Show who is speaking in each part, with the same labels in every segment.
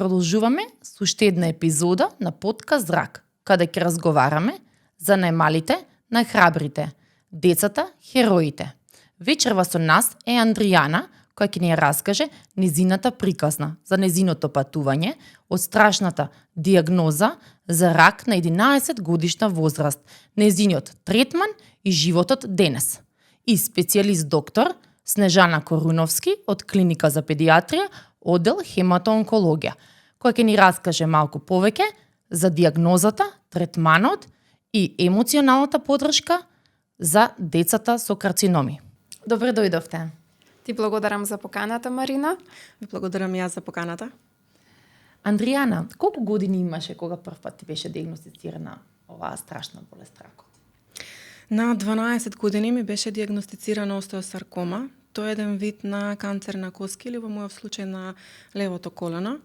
Speaker 1: Продолжуваме со уште една епизода на подкаст Зрак, каде ќе разговараме за најмалите, најхрабрите, децата, хероите. Вечерва со нас е Андријана, која ќе ни ја раскаже незината приказна за незиното патување од страшната диагноза за рак на 11 годишна возраст, незиниот третман и животот денес. И специјалист доктор Снежана Коруновски од Клиника за педиатрија, оддел хематоонкологија, која ќе ни раскаже малку повеќе за диагнозата, третманот и емоционалната поддршка за децата со карциноми. Добре дојдовте.
Speaker 2: Ти благодарам за поканата, Марина.
Speaker 3: Ви благодарам јас за поканата.
Speaker 1: Андријана, колку години имаше кога првпат ти беше диагностицирана оваа страшна болест ракот?
Speaker 3: На 12 години ми беше диагностицирана остеосаркома. Тоа е еден вид на канцер на коски или во мојот случај на левото колено.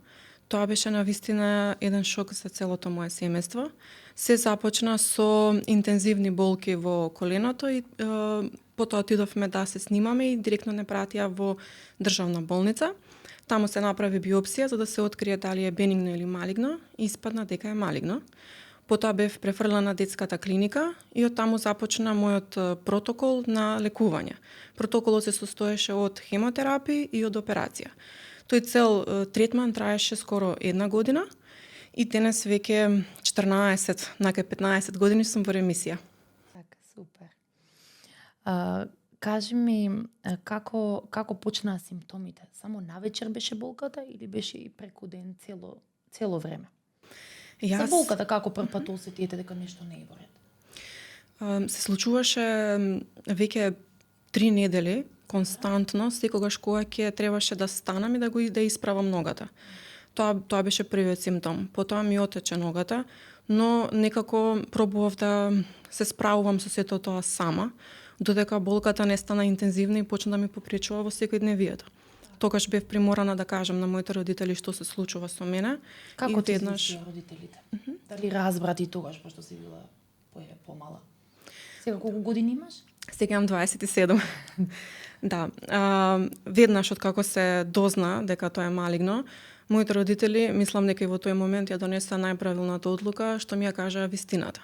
Speaker 3: Тоа беше навистина еден шок за целото мое семејство. Се започна со интензивни болки во коленото и потоа отидовме да се снимаме и директно не пратија во државна болница. Таму се направи биопсија за да се открие дали е бенигно или малигно и испадна дека е малигно. Потоа бев префрлена на детската клиника и од таму започна мојот протокол на лекување. Протоколот се состоеше од хемотерапија и од операција. Тој цел третман траеше скоро една година и денес веќе 14, нака 15 години сум во ремисија.
Speaker 1: Така, супер. Кажи ми, како почнаа симптомите? Само навечер беше болката или беше и преку ден цело време? За болката како првпат осетите дека нешто не е во ред?
Speaker 3: Се случуваше веќе 3 недели константно, секогаш кога ќе требаше да станам и да исправам ногата. Тоа беше првиот симптом. Потоа ми отече ногата, но некако пробував да се справувам со сето тоа сама, додека болката не стана интензивна и почна да ми попречува во секојдневието. Тогаш бев приморана да кажам на моите родители што се случува со мене.
Speaker 1: Како ти известија родителите? Дали разбрати тогаш, пошто си била помала? Сега колку години имаш?
Speaker 3: Сега имам 27. Да. Веднаш од како се дозна дека тоа е малигно, моите родители, мислам дека и во тој момент ја донеса најправилната одлука што ми ја кажаа вистината.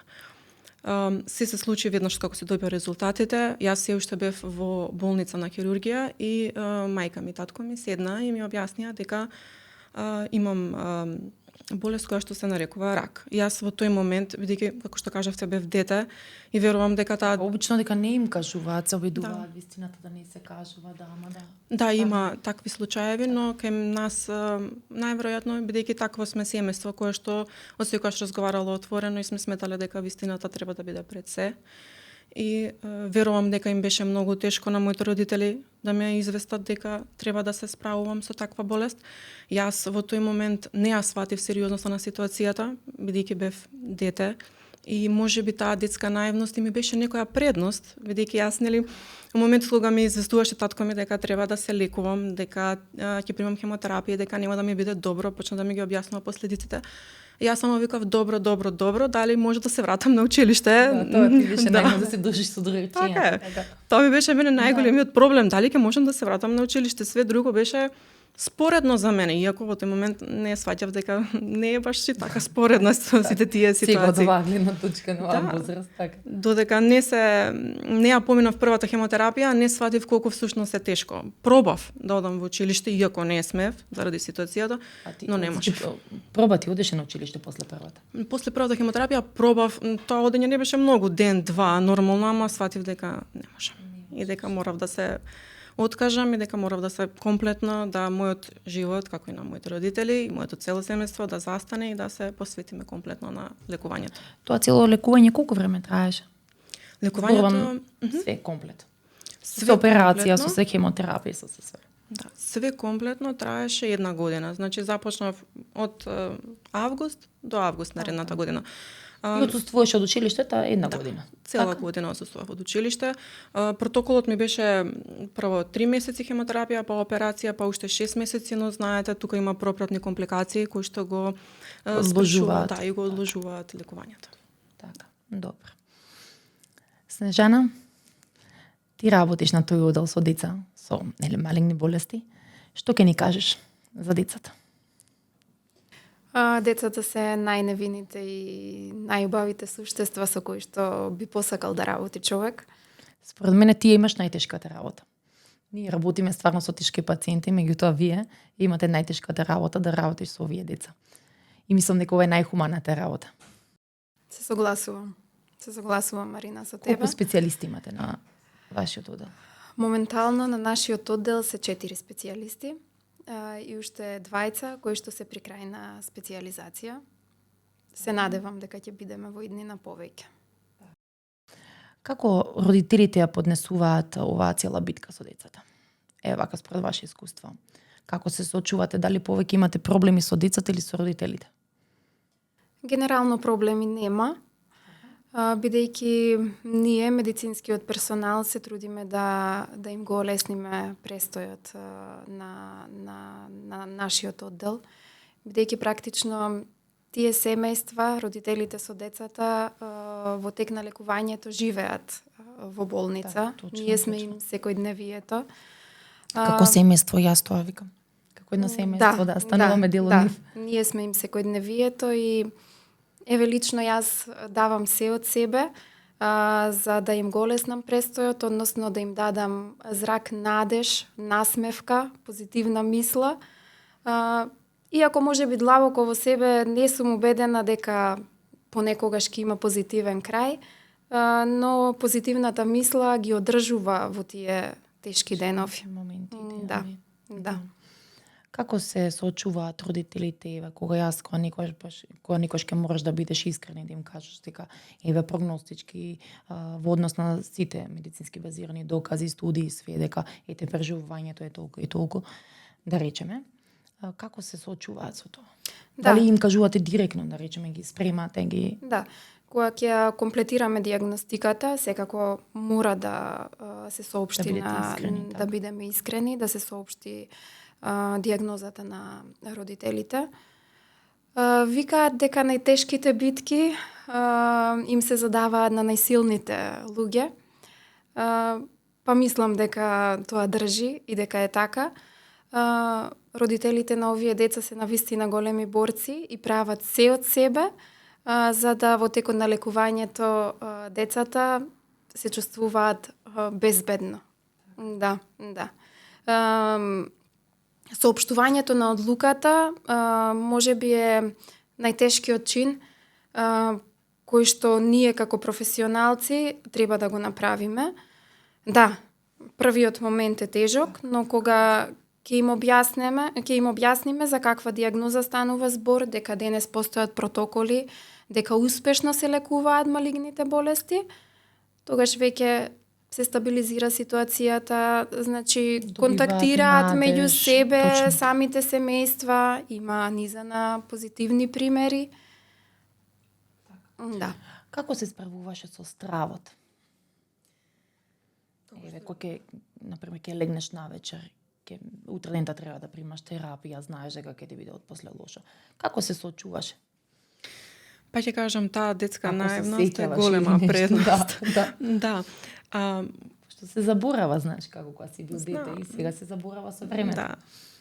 Speaker 3: Се случи веднаш како се добија резултатите. Јас се уште бев во болница на хирургија и мајка ми, татко ми седна и ми објаснија дека имам болест која што се нарекува рак. Јас во тој момент, бидејќи како што кажавте бев дете и верувам дека таа
Speaker 1: обично дека не им кажуваат, се обидуваат вистината да не се кажува, ама да.
Speaker 3: Да, има такви случаеви, но кај нас најверојатно бидејќи такво сме семејство кое што осекогаш разговарало отворено и сме сметале дека вистината треба да биде пред се. И верувам дека им беше многу тешко на моите родители да ме известат дека треба да се справувам со таква болест. Јас во тој момент не ја сватив сериозноста на ситуацијата, бидејќи бев дете и можеби таа детска наивност и ми беше некоја предност, бидејќи јас во моментот кога ми известуваше татко ми дека треба да се лекувам, дека ќе примам хемотерапија, дека нема да ми биде добро, почна да ми ги објаснува последиците. Јас само викав добро, дали може да се вратам на училиште.
Speaker 1: Да, тоа ти беше најголем да се дружиш со други учења.
Speaker 3: Така. Тоа ми беше мене најголемиот проблем, дали ќе можам да се вратам на училиште. Све друго беше споредно за мене, иако во тој момент не сваќав дека не е баш така споредно со сите тие ситуации.
Speaker 1: Сега од гледна точка на оваа возраст, така.
Speaker 3: Додека не ја поминав првата хемотерапија, не сватив колку всушност е тешко. Пробав да одам во училиште, иако не смев заради ситуацијата, но не можев.
Speaker 1: Проба ти одеше на училиште после првата?
Speaker 3: После првата хемотерапија пробав, тоа одење не беше многу, ден, два, нормално, ама сватив дека не можам. И дека морав да се откажам и дека морав да се комплетно, да мојот живот, како и на моите родители, и моето цело семејство да застане и да се посветиме комплетно на лекувањето.
Speaker 1: Тоа цело лекување колку време траеше?
Speaker 3: Лекувањето
Speaker 1: све комплет. Со операција, со се хемотерапија, со се.
Speaker 3: Да, све комплетно траеше една година. Значи започнав од август до август наредната година.
Speaker 1: И отсуствуваше од училиштето една година.
Speaker 3: Цела година отсуствував од училиште. Протоколот ми беше прво 3 месеци хемотерапија, па операција, па уште 6 месеци, но знаете, тука има пропратни компликации кои што го
Speaker 1: одложуваат.
Speaker 3: Да, и го одложуваат лекувањето.
Speaker 1: Така, добро. Снежана, ти работиш на тој оддел со деца со малигни болести. Што ќе ни кажеш за децата?
Speaker 2: Децата се најневините и најубавите суштества со кои што би посакал да работи човек.
Speaker 1: Според мене ти имаш најтешката работа. Ние работиме стварно со тешки пациенти, меѓутоа вие имате најтешката работа да работиш со овие деца. И мислам дека ова е најхуманата работа.
Speaker 2: Се согласувам. Се согласувам, Марина, со тебе.
Speaker 1: Колку специјалисти имате на вашиот оддел?
Speaker 2: Моментално на нашиот оддел се 4 специјалисти и уште 2 кои што се при крај на специјализација. Се надевам дека ќе бидеме во иднина повеќе.
Speaker 1: Како родителите ја поднесуваат оваа цела битка со децата? Вака според ваше искуство. Како се соочувате? Дали повеќе имате проблеми со децата или со родителите?
Speaker 2: Генерално проблеми нема, бидејќи ние, медицинскиот персонал, се трудиме да им го олесниме престојот на нашиот оддел, бидејќи практично тие семејства, родителите со децата, во тек на лекувањето живеат во болница.
Speaker 1: Точно,
Speaker 2: ние сме им секојдневието.
Speaker 1: Како семејство, јас тоа викам. Како едно семејство, да стануваме дел од нив.
Speaker 2: Ние сме им секојдневието и лично јас давам се од себе за да им го олеснам престојот, односно да им дадам зрак, надеж, насмевка, позитивна мисла. Иако може би длабоко во себе не сум убедена дека понекогаш ќе има позитивен крај, но позитивната мисла ги одржува во тие тешки денови. Да.
Speaker 1: Како се соочуваат родителите, кога јас, кога никош ќе можеш да бидеш искрен и да им кажеш дека прогностички во однос на сите медицински базирани докази, студии, све дека преживувањето е толку и толку, да речеме. Како се соочуваат со тоа? Дали им кажувате директно, да речеме, ги спремате, ги...
Speaker 2: Да. Кога ќе комплетираме диагностиката, секако мора да се соопшти да бидеме искрени, да се соопшти диагнозата на родителите. Викаат дека најтешките битки им се задаваат на најсилните луѓе. Па мислам дека тоа држи и дека е така. Родителите на овие деца се навистина големи борци и прават се од себе, за да во текот на лекувањето децата се чувствуваат безбедно. Да. Соопштувањето на одлуката може би е најтешкиот чин кој што ние како професионалци треба да го направиме. Да, првиот момент е тежок, но кога ќе им објасниме за каква диагноза станува збор, дека денес постојат протоколи, дека успешно се лекуваат малигните болести, тогаш веќе се стабилизира ситуацијата, значи контактираат меѓу себе, точно. Самите семејства, има низа на позитивни примери. Да.
Speaker 1: Како се справуваше со стравот? Кога например, ќе легнеш навечер, утре дента треба да примаш терапија, знаеш дека ќе ти биде отпосле лошо. Како се соочуваше?
Speaker 3: Па ќе кажам, таа детска наивност е голема предност. Да.
Speaker 1: Што се заборава, знаеш, како кога си бил дете и сега се заборава со времето.
Speaker 3: Да.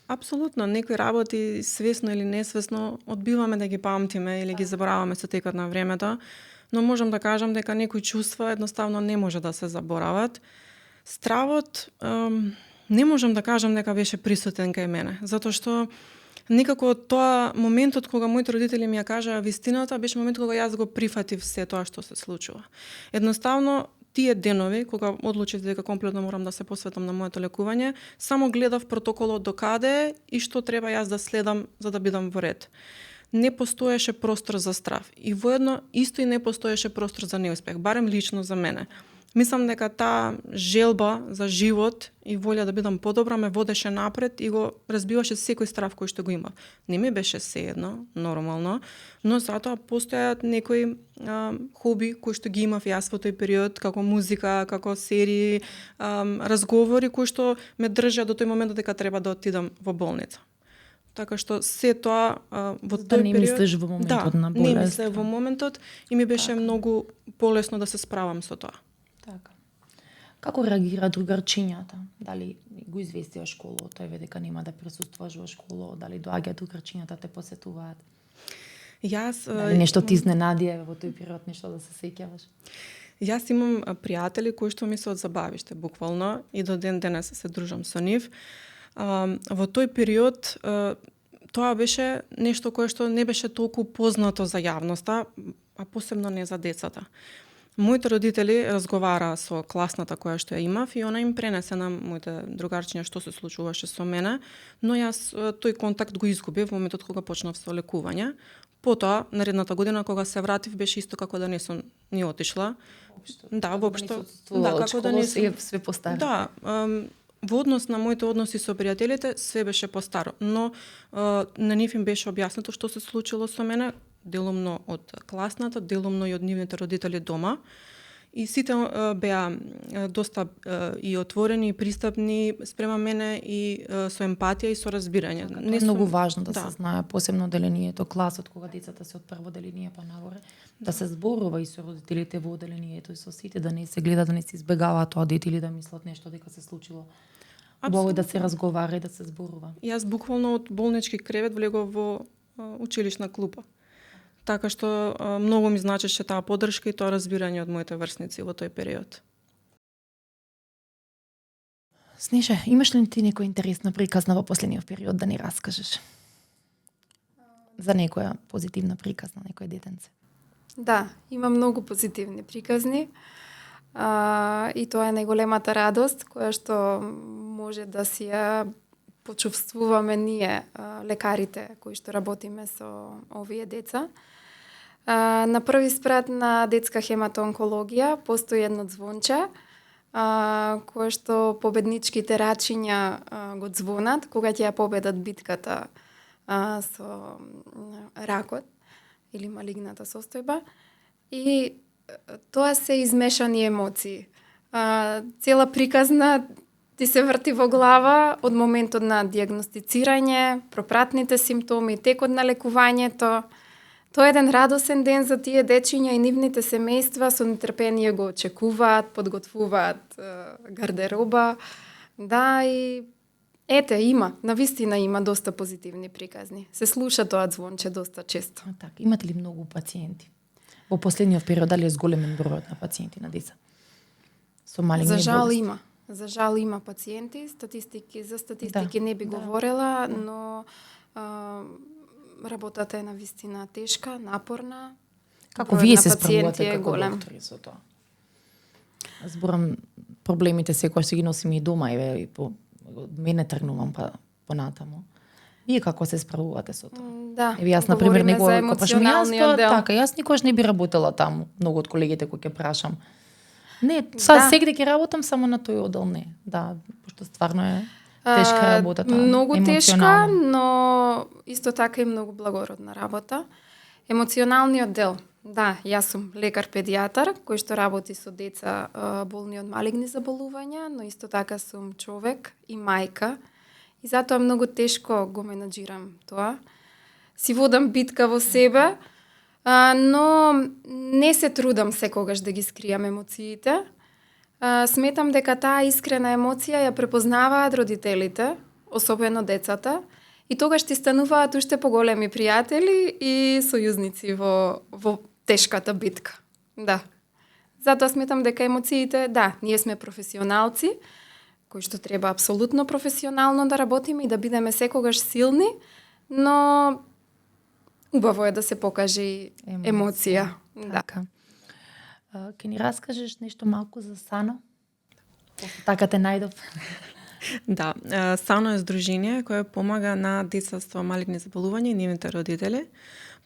Speaker 3: Апсолутно, некои работи свесно или несвесно одбиваме да ги памтиме или ги забораваме со текот на времето, но можам да кажам дека некои чувства едноставно не може да се заборават. Стравот не можам да кажам дека беше присутен кај мене, затоа што некако тоа моментот кога моите родители ми ја кажаа вистината беше момент кога јас го прифатив се тоа што се случува. Едноставно тие денови кога одлучив дека комплетно морам да се посветам на моето лекување, само гледав протоколот до каде и што треба јас да следам за да бидам во ред. Не постоеше простор за страв и воедно исто и не постоеше простор за неуспех, барем лично за мене. Мислам дека таа желба за живот и волја да бидам подобра ме водеше напред и го разбиваше секој страв кој што го има. Не ми беше сеедно, нормално, но затоа постојаат некои хоби кои што ги имав јас во тој период, како музика, како серии, разговори кои што ме држат до тој момент дека треба да отидам во болница. Така што се тоа во тој период...
Speaker 1: Да не мислиш во моментот на болест.
Speaker 3: Не мислев во моментот и ми беше многу полесно да се справам со тоа.
Speaker 1: Така. Како реагира другарчињата? Дали го известија школот, тој дека нема да присуствуваш во школа, дали доаѓаат другарчињата те посетуваат?
Speaker 3: Јас
Speaker 1: Дали нешто ти изненади во тој период, нешто да се сеќаваш?
Speaker 3: Јас имам пријатели кои што ми се од забавиште, буквално, и до ден денес се дружам со нив. Во тој период тоа беше нешто кое што не беше толку познато за јавноста, а посебно не за децата. Моите родители разговараа со класната која што ја имав и она им пренесе на моите другарчиња што се случуваше со мене, но јас тој контакт го изгубив во моментот кога почнав со лекување. Потоа, наредната година кога се вратив, беше исто како да не сум ни отишла. Да, воопшто.
Speaker 1: Да, како да не сум све постаро.
Speaker 3: Да, во однос на моите односи со пријателите, све беше постаро, но на нив им беше објаснето што се случило со мене, делумно од класната, делумно и од нивните родители дома. И сите беа доста и отворени, и пристапни спрема мене и со емпатија и со разбирање.
Speaker 1: Не е многу важно да се знае, посебно оделението, класот, кога децата се од прво оделение па нагоре, да се зборува и со родителите во оделението и со сите, да не се гледа, да не се избегава тоа дете или да мислат нешто дека се случило. Убаво да се разговара и да се зборува.
Speaker 3: Јас буквално од болнички кревет влегов во училишна клупа. Така што многу ми значеше таа поддршка и тоа разбирање од моите врсници во тој период.
Speaker 1: Снеже, имаш ли ти некоја интересна приказна во последниот период да ни раскажеш? За некоја позитивна приказна, некој детенце?
Speaker 2: Да, има многу позитивни приказни. И тоа е најголемата радост која што може да си ја почувствуваме ние, лекарите кои што работиме со овие деца. На први спрат на детска хематоонкологија постои едно звонче кое што победничките рачиња го звонат кога ќе ја победат битката со ракот или малигната состојба. И тоа се измешани емоции. Цела приказна ти се врти во глава од моментот на дијагностицирање, пропратните симптоми, текот на лекувањето. Тоа е еден радосен ден за тие дечиња и нивните семејства, со нетрпение го очекуваат, подготвуваат гардероба. Да, и ете, навистина има доста позитивни приказни. Се слуша тоа звонче доста често.
Speaker 1: Така, имате ли многу пациенти? Во последниот период, дали е зголемен бројот на пациенти на деца? Со малигни
Speaker 2: За жал
Speaker 1: болести?
Speaker 2: има. За жал има пациенти, за статистики не би говорела, но работата е навистина тешка, напорна.
Speaker 1: Како вие се справувате како доктори со тоа? Зборам, проблемите секогаш си ги носиме и дома, и по мене тргнувам па понатаму. Вие како се справувате со тоа?
Speaker 2: Да.
Speaker 1: Јас на пример
Speaker 2: говориме за емоционалниот дел.
Speaker 1: Така, јас никогаш не би работела таму, многу од колегите кои ќе прашам. Не, сега ќе работам само на тој одел, не. Да, пошто стварно е тешка работа тоа.
Speaker 2: Многу тешка, но исто така и многу благородна работа. Емоционалниот дел. Да, јас сум лекар-педијатар кој што работи со деца болни од малигни заболувања, но исто така сум човек и мајка. И затоа многу тешко го менаџирам тоа. Си водам битка во себе, но не се трудам секогаш да ги скријам емоциите. Сметам дека таа искрена емоција ја препознаваат родителите, особено децата, и тогаш ти стануваат уште поголеми пријатели и сојузници во тешката битка. Да. Затоа сметам дека емоциите, да, ние сме професионалци, кои што треба апсолутно професионално да работиме и да бидеме секогаш силни, но убаво е да се покаже и емоција.
Speaker 1: Така. Ке ни раскажеш нешто малку за Сано? Така те најдов.
Speaker 3: Да, Сано е здружение кое помага на деца со малигни заболувања и нивните родители.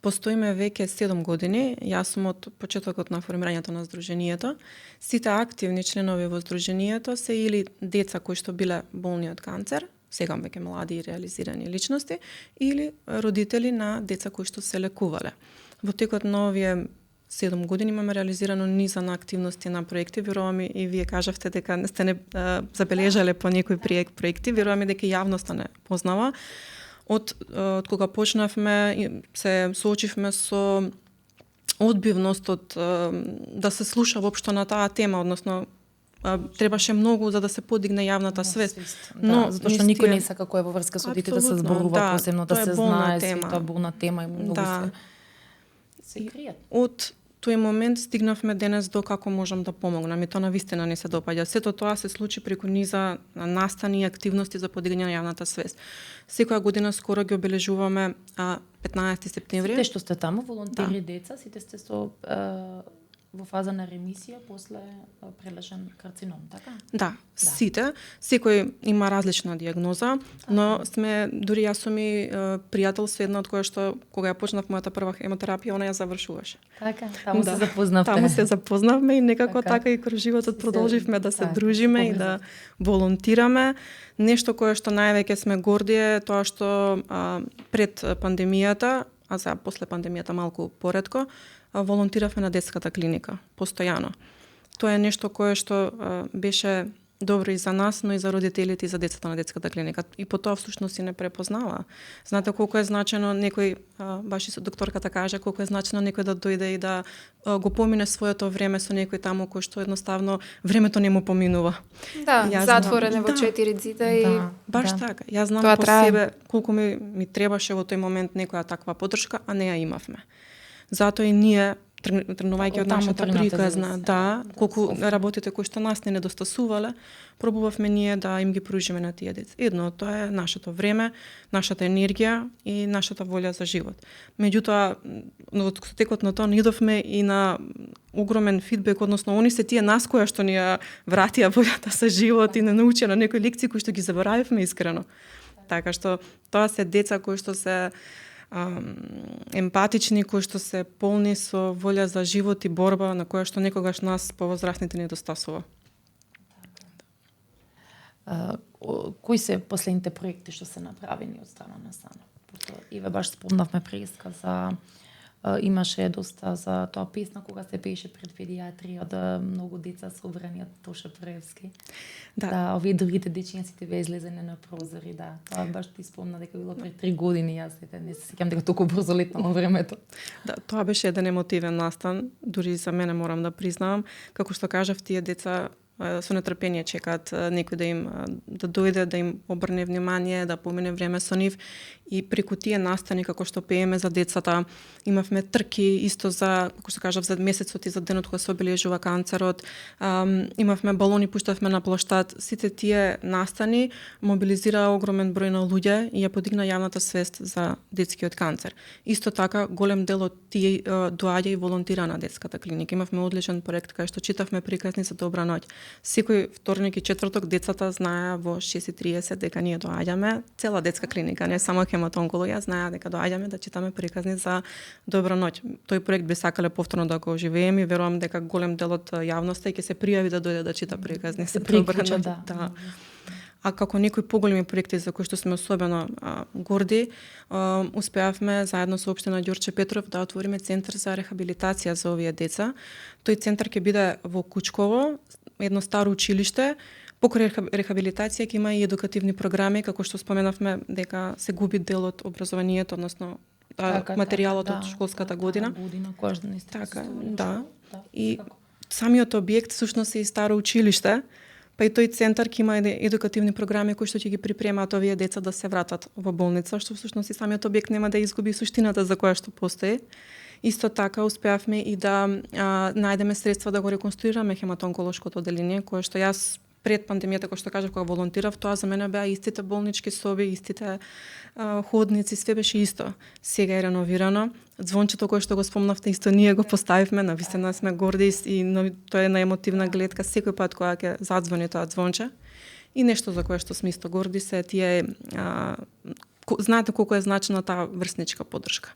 Speaker 3: Постоиме веќе 7 години, јас сум од почетокот на формирањето на здруженијето. Сите активни членови во здруженијето се или деца кои што биле болни од канцер, сега веќе млади и реализирани личности, или родители на деца кои што се лекувале. Во текот на овие 7 години имаме реализирано низа на активности на проекти, верувам и вие кажавте дека не сте забележале по некои проекти, верувам дека јавноста не познава. Од кога почнавме, се соочивме со одбивност од да се слуша воопшто на таа тема, односно требаше многу за да се подигне јавната свест.
Speaker 1: Но затоа што
Speaker 3: низ
Speaker 1: никој
Speaker 3: тие-
Speaker 1: не сака кој е во врска со дете да се
Speaker 3: Апсолутно,
Speaker 1: зборува
Speaker 3: да,
Speaker 1: посебно, да
Speaker 3: тоа е
Speaker 1: се
Speaker 3: болна
Speaker 1: знае
Speaker 3: тема.
Speaker 1: сви, тоа болна тема и многу
Speaker 3: Да.
Speaker 1: се кријат.
Speaker 3: Од тој момент стигнавме денес до како можам да помогнам и тоа навистина не се допаѓа. Сето тоа се случи преку низа настани и активности за подигање на јавната свест. Секоја година скоро ги обележуваме 15 септември.
Speaker 1: Сите што сте таму, волонтери деца, сите сте со во фаза на ремисија после прележен карцином, така?
Speaker 3: Да, сите. Секој има различна дијагноза, но сме, дури јас сум и пријател со една од која што, кога ја почнав мојата прва хемотерапија, она ја завршуваше.
Speaker 1: Така, таму се запознавте.
Speaker 3: Таму се запознавме и некако
Speaker 1: Така.
Speaker 3: така и кроз животот продолживме да се
Speaker 1: така,
Speaker 3: дружиме и да волонтираме. Нешто кое што највеќе сме горди е тоа што пред пандемијата, а за после пандемијата малку поретко, волонтиравме на детската клиника, постојано. Тоа е нешто кое што беше добро и за нас, но и за родителите и за децата на детската клиника. И по тоа всушност си не препознава. Знаете колку е значено некој, баш и со докторката кажа, колку е значено некој да дојде и да го помине своето време со некој таму кој што едноставно времето не му поминува.
Speaker 2: Да,
Speaker 3: Јас
Speaker 2: затворен е
Speaker 3: знам-
Speaker 2: во
Speaker 3: да.
Speaker 2: 4 зида и
Speaker 3: Баш така. Јас знам
Speaker 2: Тоа
Speaker 3: по
Speaker 2: трае.
Speaker 3: себе колку ми требаше во тој момент некоја таква поддршка, а не ја имавме. Затоа и ние тргнувајќи од
Speaker 1: Оттаму
Speaker 3: нашата
Speaker 1: тргнате
Speaker 3: приказна,
Speaker 1: за
Speaker 3: да,
Speaker 1: да,
Speaker 3: колку
Speaker 1: софтно.
Speaker 3: работите кои што нас не недостасувале, пробувавме ние да им ги пружиме на тие деца. Едно, тоа е нашето време, нашата енергија и нашата волја за живот. Меѓутоа, во текот на тоа идовме и на огромен фидбек, односно они се тие нас која што ни ја вратија волјата за живот и не научија на некои лекции кои што ги заборавивме искрено. Така што тоа се деца кои што се емпатични, кои што се полни со волја за живот и борба, на која што некогаш нас повозрасните недостасува.
Speaker 1: Кои се последните проекти што се направени од страна на САНО? Иве баш спомнавме преска за имаше доста за тоа песна кога се пееше пред педиатрија да многу деца со враниот Тоше Проевски. Да, овие другите дечињаците беа излезени на прозори, да. Тоа баш ти спомна дека било пред 3 години, јас не се сеќам дека толку брзо летнало времето.
Speaker 3: Да, тоа беше еден емотивен настан, дури за мене морам да признавам, како што кажав, тие деца со нетрпение чекаат некој да им да дојде, да им обрне внимание, да помине време со нив и преку тие настани како што пееме за децата, имавме трки исто за, како што кажав, за месецот и за денот кога се обележува канцерот, имавме балони, пуштавме на плоштад, сите тие настани мобилизираа огромен број на луѓе и ја подигна јавната свест за детскиот канцер. Исто така, голем дел од тие доаѓа и волонтира на детската клиника. Имавме одличен проект кај што читавме приказни за добра ноќ. Секој вторник и четврток децата знаеа во 6:30 дека ние доаѓаме, цела детска клиника, не само хематонкологија, знаеа дека доаѓаме да читаме приказни за добра ноќ. Тој проект би сакале повторно да го оживееме и верувам дека голем дел од јавноста ќе се пријави да дојде да чита приказни за добра ноќ. Да. А како некои поголеми проекти за кои што сме особено горди, успеавме заедно со општина Ѓорче Петров да отвориме центар за рехабилитација за овие деца. Тој центар ќе биде во Кучково, едно старо училиште. Покрај рехабилитација ќе има и едукативни програми, како што споменавме дека се губи дел од образованието, односно материјалот од школската година. Така, да. И самиот објект всушност е и старо училиште, па и тој центар ќе има едукативни програми кои што ќе ги припремаат овие деца да се вратат во болница, што всушност и самиот објект нема да изгуби суштината за која што постои. Исто така успеавме и да најдеме средства да го реконструираме хематонколошкото одделение, кое што јас пред пандемијата, кој што кажав, кога волонтирав, тоа за мене беа истите болнички соби, истите ходници, све беше исто. Сега е реновирано. Звончето кое што го спомнавте, исто ние го поставивме, навистина сме горди и тоа е на емотивна гледка секој пат кога ќе задзвони тоа звонче. И нешто за кое што сме исто горди се тие знаете колку е значена таа врсничка поддршка.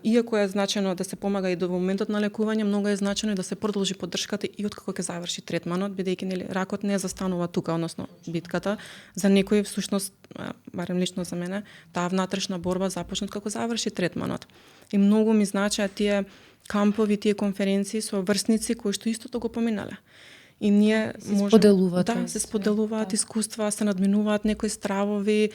Speaker 3: Иако е значено да се помага и до моментот на лекување, многу е значено и да се продолжи поддршката и откако ќе заврши третманот, бидејќи нели ракот не застанува тука, односно битката. За некои всушност, барем лично за мене, таа внатрешна борба започна како заврши третманот. И многу ми значеа тие кампови, тие конференции со врсници кои што истото го поминале. И ние
Speaker 1: се споделуваат,
Speaker 3: се споделуваат искуства, се надминуваат некои стравови,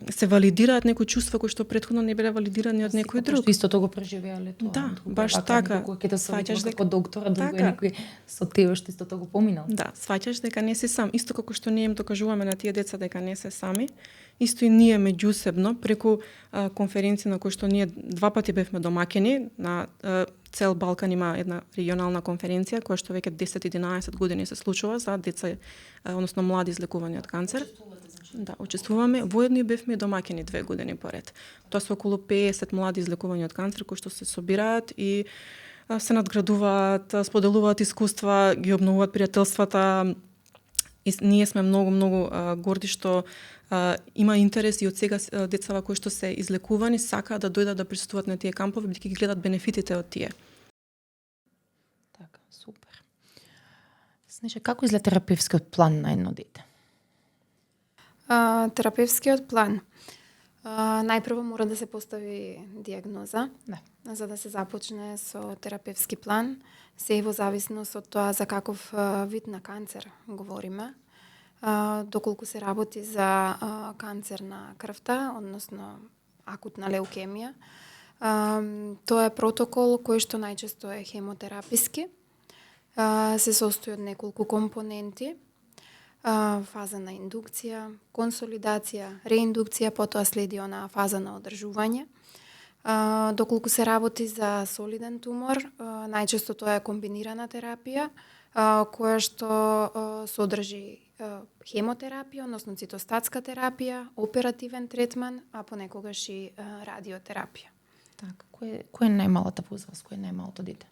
Speaker 3: се валидираат некои чувства кои што претходно не биле валидирани од некој друг.
Speaker 1: Што истото го преживеале тоа.
Speaker 3: Да,
Speaker 1: друго,
Speaker 3: баш
Speaker 1: вака,
Speaker 3: така.
Speaker 1: Некој ќе те
Speaker 3: Сваќаш
Speaker 1: советува
Speaker 3: дека-
Speaker 1: како доктора, друго е
Speaker 3: Така.
Speaker 1: некој со тебе што истото го поминал.
Speaker 3: Да, сваќаш дека не си сам. Исто како што ние им докажуваме на тие деца дека не се сами, исто и ние меѓусебно преку конференции на кои што ние 2 пати бевме домакини, на цел Балкан има една регионална конференција која што веќе 10-11 години се случува за деца, односно млади излекувани од канцер. Да, учествуваме. Воедно и бевме домакини 2 години поред. Тоа се околу 50 млади излекувани од канцер кои што се собираат и се надградуваат, споделуваат искуства, ги обновуваат пријателствата. И ние сме многу горди што има интерес и од сега децава кои што се излекувани сакаат да дојдат да присуствуваат на тие кампови, бидејќи ги гледат бенефитите од тие.
Speaker 1: Така, супер. Снеже, како изгледа терапевскиот план на едно дете?
Speaker 2: Терапевскиот план. Најпрво мора да се постави диагноза,
Speaker 1: Да.
Speaker 2: за да се започне со терапевски план. Се во зависност од тоа за каков вид на канцер говориме. Доколку се работи за канцер на крвта, односно акутна леукемија, тоа е протокол кој што најчесто е хемотераписки. Се состои од неколку компоненти. Фаза на индукција, консолидација, реиндукција, потоа следи она фаза на одржување. Доколку се работи за солиден тумор, најчесто тоа е комбинирана терапија, која што содржи хемотерапија, односно цитостатска терапија, оперативен третман, а понекогаш и радиотерапија.
Speaker 1: Така, кој е најмалата возраст, кој е најмалото дете?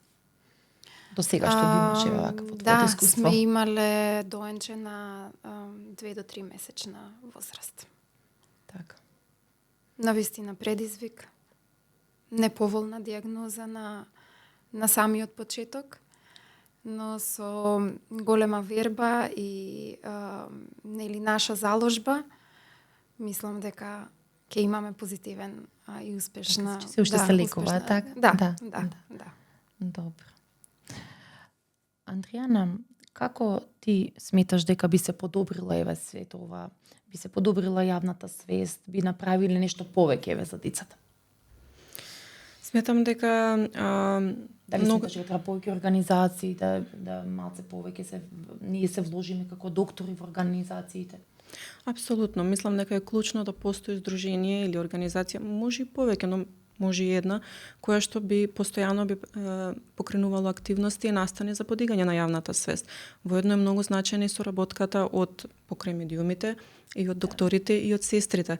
Speaker 1: До сега што ги имаше вакво твоето
Speaker 2: Да,
Speaker 1: искуство?
Speaker 2: сме имале доенче на 2 до 3 месечна возраст.
Speaker 1: Така.
Speaker 2: Навистина предизвик, неповолна диагноза на самиот почеток, но со голема верба и нели наша заложба, мислам дека ќе имаме позитивен и успешна.
Speaker 1: Значи, се уште се лекува, така?
Speaker 2: Да.
Speaker 1: Добро. Андријана, како ти сметаш дека би се подобрила еве свето ова, би се подобрила јавната свест, би направиле нешто повеќе еве за децата?
Speaker 3: Сметам дека
Speaker 1: Дали сметаш дека треба повеќе организации, да малце повеќе ние се вложиме како доктори во организациите?
Speaker 3: Апсолутно, мислам дека е клучно да постои здружение или организација, може и повеќе, но може и една, која што би постојано покренувала активности и настани за подигање на јавната свест. Воедно е многу значајна и соработката од покрај медиумите и од докторите и од сестрите.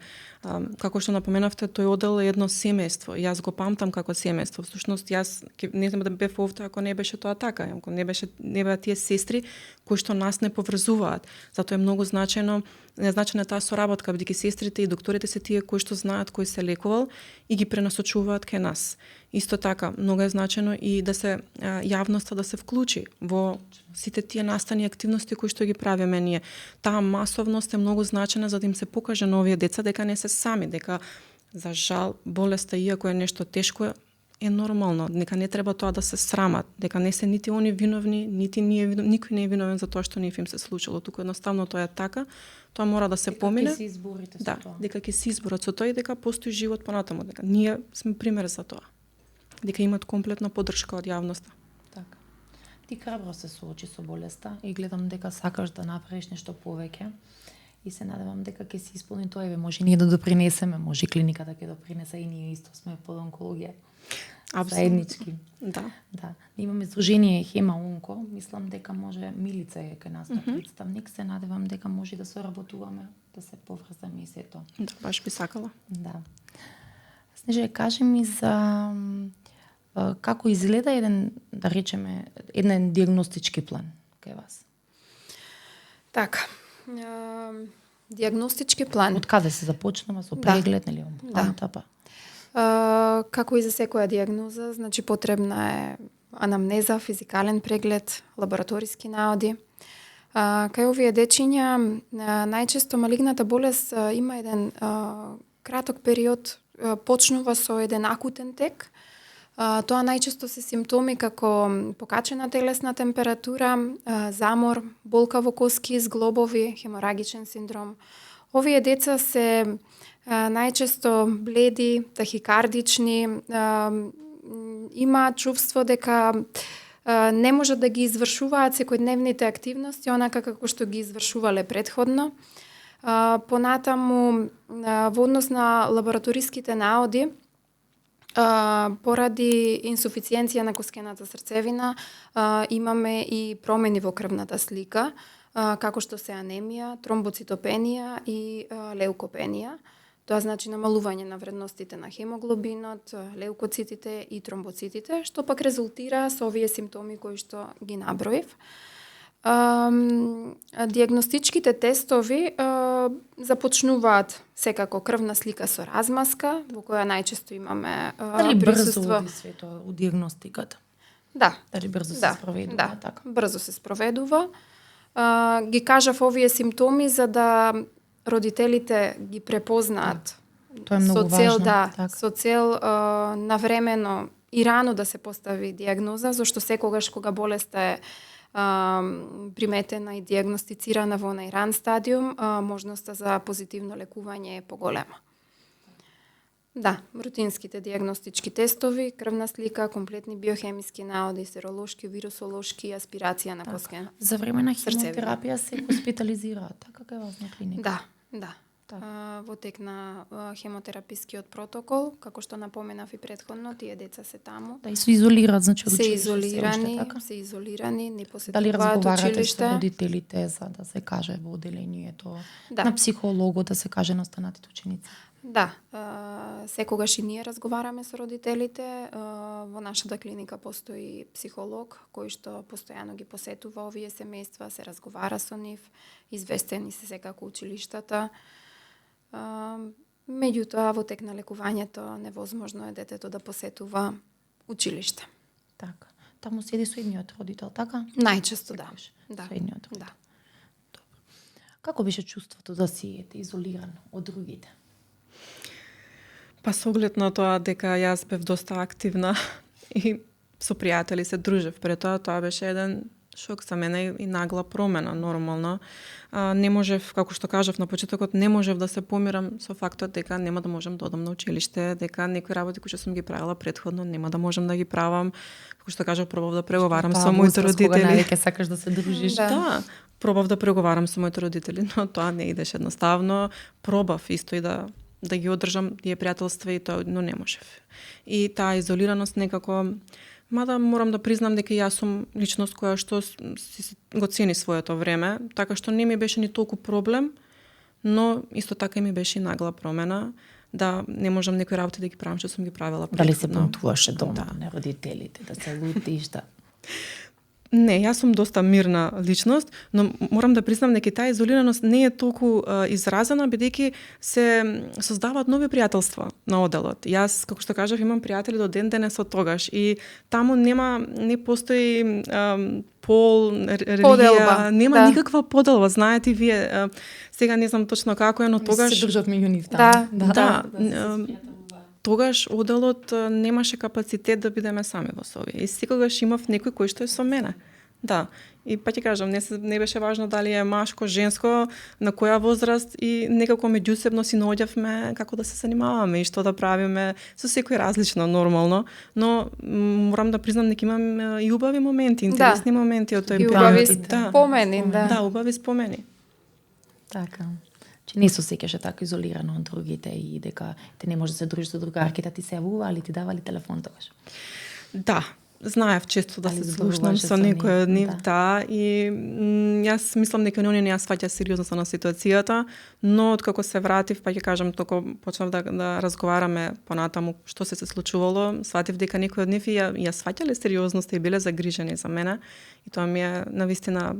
Speaker 3: Како што напоменавте, тој одел е едно семејство. Јас го памтам како семејство. Всушност јас не знам да бев овде ако не беше тоа така, ако не беа тие сестри кои што нас не поврзуваат. Затоа е многу значајна таа соработка, бидејќи сестрите и докторите се тие кои што знаат кој се лекувал и ги пренасочуваат кај нас. Исто така, многу е значено и да се јавноста да се вклучи во сите тие настани активности кои што ги правиме ние. Таа масовност е многу значена за да им се покаже на овие деца дека не се сами, дека за жал болеста иако е нешто тешко е нормално, дека не треба тоа да се срамат, дека не се нити они виновни, нити ние виновни, никој не е виновен за тоа што не им се случило, туку едноставно тоа е така, тоа мора да се помине.
Speaker 1: Дека ќе се изборите со тоа.
Speaker 3: Дека ќе се изборат со тоа и дека постои живот понатаму, дека ние сме пример за тоа. Дека имат комплетна поддршка од јавноста.
Speaker 1: Така. Ти храбро се соочи со болеста и гледам дека сакаш да направиш нешто повеќе и се надевам дека ќе се исполни тоа, еве може ние да допринесеме, може клиниката ќе допринесе и ние исто сме под онкологија. Заеднички.
Speaker 3: Да.
Speaker 1: Да. Имаме здружение Хема Онко, мислам дека може Милица е кај нас на представник, се надевам дека може да соработуваме, да се поврзаме и сето.
Speaker 3: Да, баш би сакала.
Speaker 1: Да. Снеже, кажи ми за како изгледа да речеме, еден диагностички план кај вас?
Speaker 2: Така. Диагностички план.
Speaker 1: Од каде се започнува со
Speaker 2: Да.
Speaker 1: преглед, нели, амбуланта, па?
Speaker 2: Како и за секоја диагноза, значи потребна е анамнеза, физикален преглед, лабораториски наоди. Кај овие дечиња, најчесто малигната болест има еден краток период, почнува со еден акутен тек. Тоа најчесто се симптоми како покачена телесна температура, замор, болка во коски, зглобови, хеморагичен синдром, Овие деца се најчесто бледи, тахикардични, имаат чувство дека не можат да ги извршуваат секојдневните активности онака како што ги извршувале претходно. Понатаму, во однос на лабораториските наоди, поради инсуфициенција на коскената срцевина, имаме и промени во крвната слика, како што се анемија, тромбоцитопенија и леукопенија. Тоа значи намалување на вредностите на хемоглобинот, леукоцитите и тромбоцитите, што пак резултира со овие симптоми кои што ги наброив. Диагностичките тестови започнуваат секако крвна слика со размазка, во која најчесто имаме
Speaker 1: Дали брзо
Speaker 2: присуство.
Speaker 1: оди свето у диагностиката?
Speaker 2: Да,
Speaker 1: Дали брзо се
Speaker 2: да,
Speaker 1: спроведува
Speaker 2: да,
Speaker 1: така?
Speaker 2: брзо се спроведува. Ги кажав овие симптоми за да родителите ги препознаат.
Speaker 1: Тоа е многу
Speaker 2: со цел
Speaker 1: важно,
Speaker 2: да,
Speaker 1: така.
Speaker 2: со цел навремено и рано да се постави диагноза, зашто секогаш кога болеста е приметена и диагностицирана во најран стадиум, можноста за позитивно лекување е поголема. Да, рутинските диагностички тестови, крвна слика, комплетни биохемиски наоди, серолошки, вирусолошки, аспирација на коскен.
Speaker 1: За време на
Speaker 2: Срцевина.
Speaker 1: хемотерапија се хоспитализираат, така кај вас на клиника?
Speaker 2: Да, да. Во тек на хемотерапискиот протокол, како што напоменав и претходно, тие деца се таму.
Speaker 1: Да, и се изолираат, значи од
Speaker 2: Се
Speaker 1: училиште
Speaker 2: изолирани,
Speaker 1: уште, така?
Speaker 2: се изолирани, не
Speaker 1: Дали
Speaker 2: посетуваат
Speaker 1: разговарате со
Speaker 2: училиште.
Speaker 1: родителите за да се каже во оделението,
Speaker 2: Да.
Speaker 1: на психологот да се каже на останатите ученици?
Speaker 2: Да, секогаш и ние разговараме со родителите. Во нашата клиника постои психолог кој што постојано ги посетува овие семејства, се разговара со нив, известени се секако училиштата. Меѓутоа, во тек на лекувањето невозможно е детето да посетува училиште.
Speaker 1: Така. Таму седи со едниот родител, така?
Speaker 2: Најчесто да. Да.
Speaker 1: Со едниот родител.
Speaker 2: Да.
Speaker 1: Како беше чувството да си изолиран од другите?
Speaker 3: Па со оглед на тоа дека јас бев доста активна и со пријатели се дружев пред тоа беше еден шок за мене и нагла промена, нормално. Не можев, како што кажав на почетокот, не можев да се помирам со фактот дека нема да можам да одам на училиште, дека некои работи кои што сум ги правила претходно нема да можам да ги правам. Како што кажав, пробав да преговарам со моите родители.
Speaker 1: Кога највеќе сакаш да се дружиш.
Speaker 2: Да.
Speaker 3: Пробав да преговарам со моите родители, но тоа не идеше едноставно. Пробав исто и да ги одржам тие пријателства и тоа, но не можев. И таа изолираност некако, мада морам да признам дека јас сум личност која што го цени своето време, така што не ми беше ни толку проблем, но исто така и ми беше и нагла промена, да не можам некои работи да ги правам што сум ги правила претходно.
Speaker 1: Дали се бунтуваше дома
Speaker 3: Да.
Speaker 1: на родителите, да се лутиш, да...
Speaker 3: Не, јас сум доста мирна личност, но морам да признам дека таа изолираност не е толку изразена, бидејќи се создаваат нови пријателства на оделот. Јас, како што кажав, имам пријатели до ден денес од тогаш и таму не постои пол, религија,
Speaker 2: Поделба,
Speaker 3: нема
Speaker 2: да.
Speaker 3: никаква поделба, знаете вие. Сега не знам точно како е, но тогаш
Speaker 1: се дружат меѓу нив таму.
Speaker 2: Да.
Speaker 3: Тогаш оделот немаше капацитет да бидеме сами во собе. И секогаш имав некој кој што е со мене. Да. И па ќе кажам, не беше важно дали е машко, женско, на која возраст и некако меѓусебно си наоѓавме како да се занимаваме и што да правиме, со секој различно, нормално, но морам да признам дека имам и убави моменти, интересни моменти од тој
Speaker 2: И
Speaker 3: период.
Speaker 2: убави
Speaker 3: Да.
Speaker 2: спомени, да.
Speaker 3: Да, убави спомени.
Speaker 1: Така. Че не се сеќаше така изолирано од другите и дека те не може да се дружиш со другарките, ти се јавували, ти давали телефон тогаш.
Speaker 3: Да, знаев често да
Speaker 1: Дали
Speaker 3: се слушнам
Speaker 1: зборуваше
Speaker 3: со
Speaker 1: со
Speaker 3: некој од
Speaker 1: нив,
Speaker 3: нив, да, и јас мислам дека они не ја сваќа сериозноста на ситуацијата, но откако се вратив, па ќе кажам, току почнав да разговараме понатаму што се случувало, сватив дека некој од нив ја сваќале сериозноста и биле загрижени за мене, и тоа ми е навистина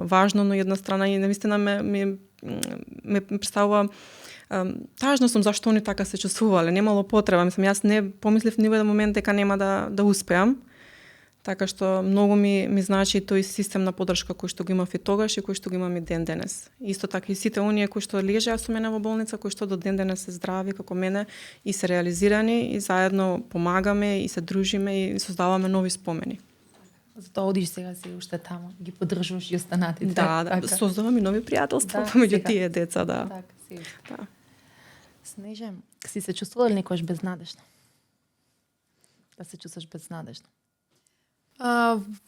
Speaker 3: важно, но една страна и навистина ме представува тажно сум зашто они така се чувствувале, немало потреба, мислам, јас не помислив ни во еден момент дека нема да успеам. Така што многу ми значи тој систем на поддршка кој што го имав и тогаш и кој што го имам и ден денес. Исто така и сите оние кои што лежеа со мене во болница, кои што до ден денес се здрави како мене и се реализирани и заедно помагаме и се дружиме и создаваме нови спомени.
Speaker 1: Затоа одиш сега си уште таму, ги поддржуваш и останатите.
Speaker 3: Да,
Speaker 1: така.
Speaker 3: создавам и нови пријателства
Speaker 1: Да,
Speaker 3: помеѓу
Speaker 1: сега.
Speaker 3: тие деца, да.
Speaker 1: Така, си уште.
Speaker 3: Да.
Speaker 1: Снеже, си се чувствувала ли некојаш безнадежна? Да се чувстваш безнадежна?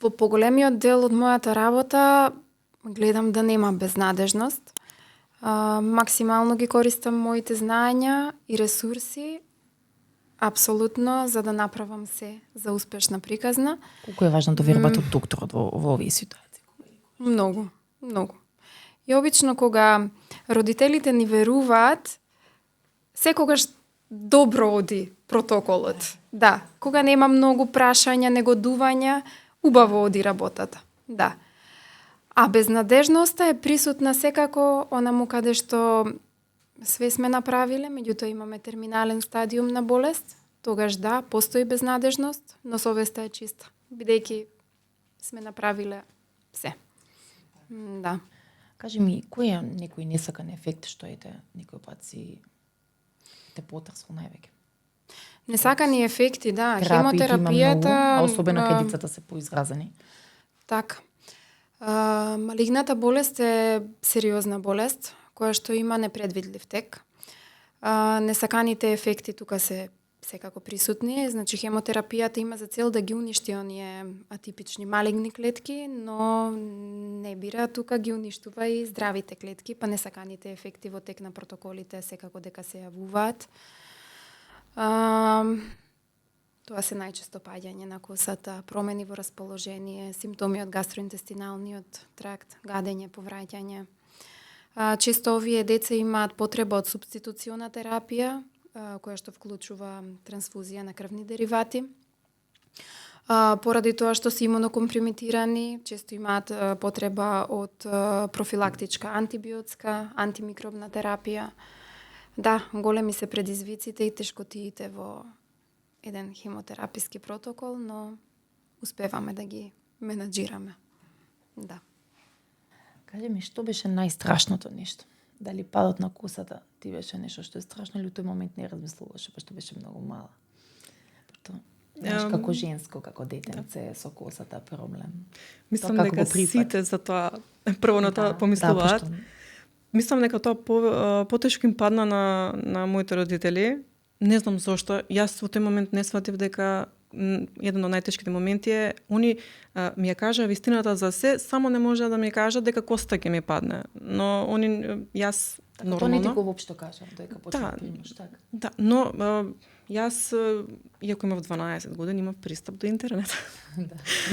Speaker 2: Во поголемиот дел од мојата работа гледам да нема безнадежност. Максимално ги користам моите знаења и ресурси, апсолутно, за да направам се за успешна приказна.
Speaker 1: Колку е важна довербата од докторот во овие ситуации?
Speaker 2: Многу, многу. И обично кога родителите ни веруваат, секогаш добро оди протоколот. Да, кога нема многу прашања, негодувања, убаво оди работата. Да. А безнадежноста е присутна секако онаму каде што све сме направиле, меѓутоа имаме терминален стадиум на болест, тогаш да, постои безнадежност, но совеста е чиста, бидејќи сме направиле се. Да.
Speaker 1: Кажи ми, кој е некој несакан ефект што ете некој пат си те потресол највеќе?
Speaker 2: Несакани ефекти, да,
Speaker 1: Терапиите има многу,
Speaker 2: хемотерапијата,
Speaker 1: а особено кај децата се поизразени.
Speaker 2: Така. Малигната болест е сериозна болест, која што има непредвидлив тек. Несаканите ефекти тука се секако присутни, значи хемотерапијата има за цел да ги уништи оние атипични малигни клетки, но не бира тука ги уништува и здравите клетки, па несаканите ефекти во тек на протоколите секако дека се јавуваат. Тоа се најчесто паѓање на косата, промени во расположение, симптоми од гастроинтестиналниот тракт, гадење, повраќање. Често овие деца имаат потреба од субституциона терапија, која што вклучува трансфузија на крвни деривати. Поради тоа што се имунокомпромитирани, често имаат потреба од профилактичка антибиотска, антимикробна терапија. Да, големи се предизвиците и тешкотиите во еден хемотераписки протокол, но успеваме да ги менаџираме. Да.
Speaker 1: Кажи ми, што беше најстрашното нешто? Дали падот на косата ти беше нешто што е страшно или у тој момент не размислуваше, пошто беше многу мала? Пошто, знаеш, како женско, како детенце, со косата проблем.
Speaker 3: Мислам
Speaker 1: Тоа како
Speaker 3: дека
Speaker 1: го прифати?
Speaker 3: сите за тоа прво на тоа помислуваат.
Speaker 1: пошто
Speaker 3: Мислам дека тоа потешко им падна на моите родители. Не знам зошто. Јас во тој момент не сватив дека еден од најтешките моменти е они ми ја кажа вистината за се, само не може да ми кажат дека коста ќе ми падне. Но они јас
Speaker 1: Така,
Speaker 3: нормално.
Speaker 1: тоа не ти го воопшто кажа, дека почна
Speaker 3: Да.
Speaker 1: да примаш, така.
Speaker 3: Да, но јас иако имав 12 години имав пристап до интернет.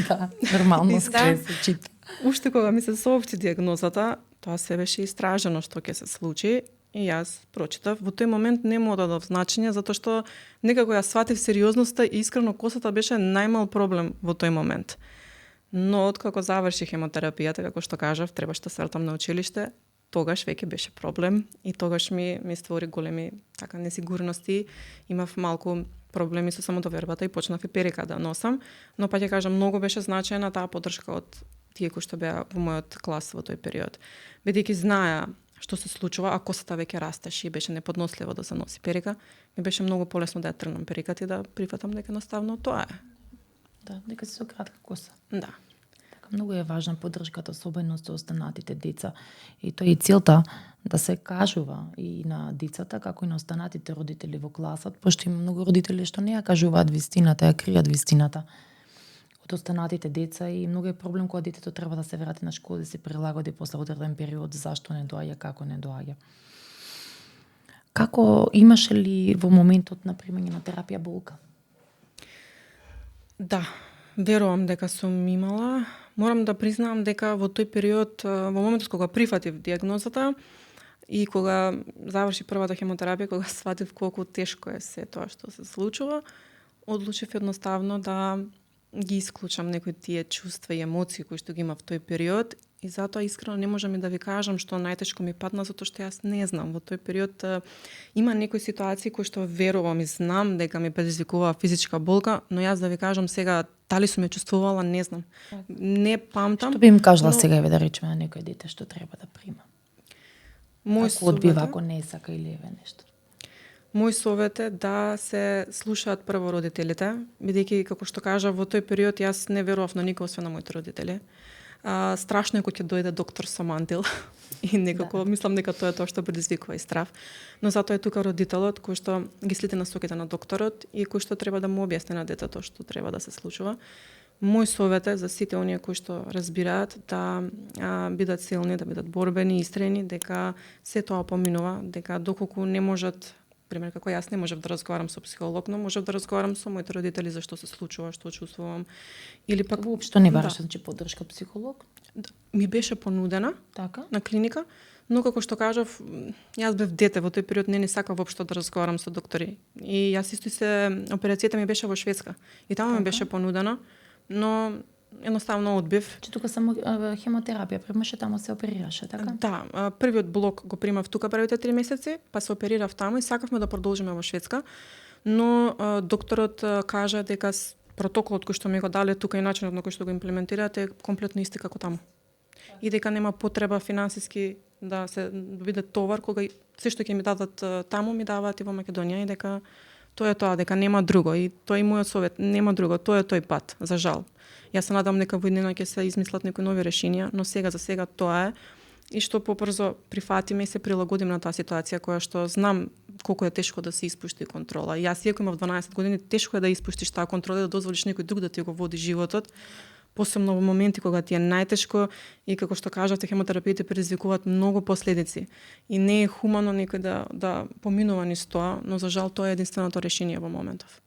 Speaker 1: Да, нормално
Speaker 3: Да.
Speaker 1: се чита.
Speaker 3: Уште кога ми се соопшти диагнозата, тоа се беше истражено што ќе се случи и јас прочитав. Во тој момент не му дадов значење затоа што некако ја сватив сериозноста и искрено косата беше најмал проблем во тој момент. Но откако заврши хемотерапијата, како што кажав, требаше да се вратам на училиште, тогаш веќе беше проблем и тогаш ми створи големи така несигурности, имав малку проблеми со самодовербата и почнав и перика да носам, но па ќе кажам многу беше значајна таа поддршка од тие кои што беа во мојот клас во тој период. Бидејќи знаеа што се случува, а косата веќе растеше и беше неподносливо да се носи перика, ми беше многу полесно да ја тргнам периката и да прифатам дека едноставно тоа е.
Speaker 1: Да, дека си со кратка коса.
Speaker 3: Да.
Speaker 1: Така, многу е важна поддршката, особено со останатите деца. И тоа е целта да се кажува и на децата, како и на останатите родители во класот, пошто има многу родители што не ја кажуваат вистината, ја кријат вистината од останатите деца и многу е проблем кога детето треба да се врати на школа, да се прилагоди после одреден период, зашто не доаѓа, како не доаѓа. Како имаше ли во моментот на примање на терапија болка?
Speaker 3: Да, верувам дека сум имала. Морам да признаам дека во тој период, во моментот кога прифатив диагнозата и кога заврши првата хемотерапија, кога сватив колку тешко е се тоа што се случува, одлучив едноставно да ги исклучам некои тие чувства и емоции кои што ги имав тој период и затоа искрено не можам и да ви кажам што најтешко ми падна затоа што јас не знам. Во тој период има некои ситуации кои што верувам и знам дека ми предизвикува физичка болка, но јас да ви кажам сега дали сум ја чувствувала, не знам. Не памтам.
Speaker 1: Што би им кажала сега еве да речеме на некој дете што треба да прима?
Speaker 3: Мој
Speaker 1: Ако одбива,
Speaker 3: совет е-
Speaker 1: ако не сака или еве нешто.
Speaker 3: Мој совет е да се слушаат прво родителите, бидејќи како што кажа во тој период јас не верував на никој освен на моите родители. Страшно е кога ќе дојде доктор со мантил и некако мислам дека тоа е тоа што предизвикува и страв. Но затоа е тука родителот кој што ги следи насоките на докторот и кој што треба да му објасни на детето што треба да се случува. Мој совет е за сите оние кои што разбираат да бидат силни, да бидат борбени и истрени, дека се тоа поминува, дека доколку не можат, пример како јас не можев да разговарам со психолог, но можев да разговарам со моите родители за што се случува, што чувствувам. Или пак
Speaker 1: Воопшто не бараше значи поддршка психолог?
Speaker 3: Ми беше понудена
Speaker 1: Така?
Speaker 3: на клиника, но како што кажав, јас бев дете во тој период, не сакав воопшто да разговарам со доктори. И јас исто операцијата ми беше во Шведска. И таму ми беше понудена, но едноставно одбив.
Speaker 1: Че тука само хемотерапија примаше, таму се оперираше, така?
Speaker 3: Да, првиот блок го примав тука првите 3 месеци, па се оперирав таму и сакавме да продолжиме во Шведска, но докторот кажа дека протоколот кој што ми го дале тука и начинот на кој што го имплементираат е комплетно исти како таму. И дека нема потреба финансиски да се биде товар кога се што ќе ми дадат таму ми даваат и во Македонија и дека тоа е тоа, дека нема друго и тоа е мојот совет, нема друго, тоа е тој пат, за жал. Јас се надам дека во иднина ќе се измислат некои нови решенија, но сега за сега тоа е и што побрзо прифатиме и се прилагодим на таа ситуација која што знам колку е тешко да се испушти контрола. Јас иако имав 12 години, тешко е да испуштиш таа контрола и да дозволиш некој друг да ти го води животот, посебно во моменти кога ти е најтешко и како што кажавте, хемотерапиите предизвикуваат многу последици. И не е хумано некој да поминува низ тоа, но за жал тоа е единственото решение во моментов.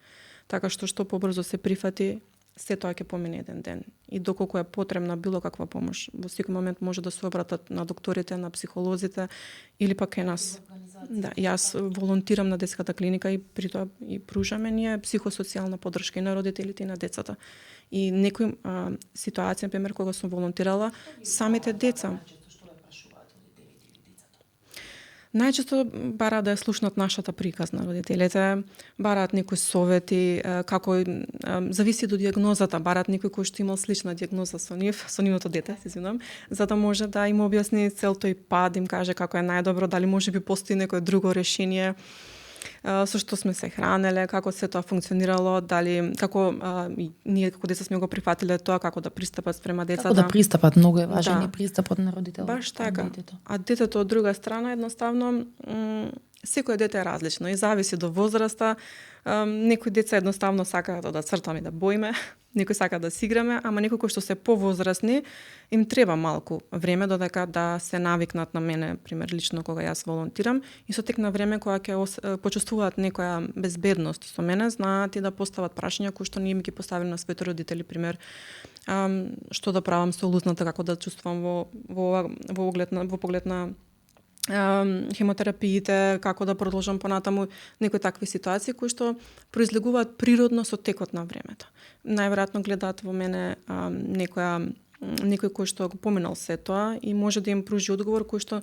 Speaker 3: Така што побрзо се прифати, се тоа ќе помине еден ден. И доколку е потребна било каква помош, во секој момент може да се обратат на докторите, на психолозите или пак кај нас. Да, јас волонтирам на детската клиника и при тоа и пружаме ние психосоцијална поддршка и на родителите и на децата. И некои ситуации, например, кога сум волонтирала, самите деца најчесто бараат да ја слушнат нашата приказ на родителите, бараат некои совети, како зависи до дијагнозата, бараат некој кој што имал слична дијагноза со нивното дете, се извинувам, за да може да им објасни цел тој пат, им каже како е најдобро, дали можеби постои некое друго решение, со што сме се хранеле, како се тоа функционирало, дали како ние како деца сме го прифатиле тоа, како да пристапат спрема децата.
Speaker 1: Како да пристапат, многу е важен
Speaker 3: Да.
Speaker 1: и пристапот на родителот.
Speaker 3: Баш така.
Speaker 1: Детето.
Speaker 3: А детето од друга страна едноставно секој дете е различно и зависи до возраста. Некои деца едноставно сакаат да цртаме и да боиме, некои сакаат да си играме, ама некои кои што се повозрасни им треба малку време додека да се навикнат на мене, пример лично кога јас волонтирам и со тек на време кога ќе почувствуваат некоја безбедност со мене, знаат и да постават прашања кои што ние ми ги поставиле на своите родители, пример што да правам со лузната, како да чувствувам во поглед на хемотерапиите, како да продолжам понатаму, некои такви ситуации кои што произлегуваат природно со текот на времето. Најверојатно гледаат во мене некој кој што го поминал се тоа и може да им пружи одговор кој што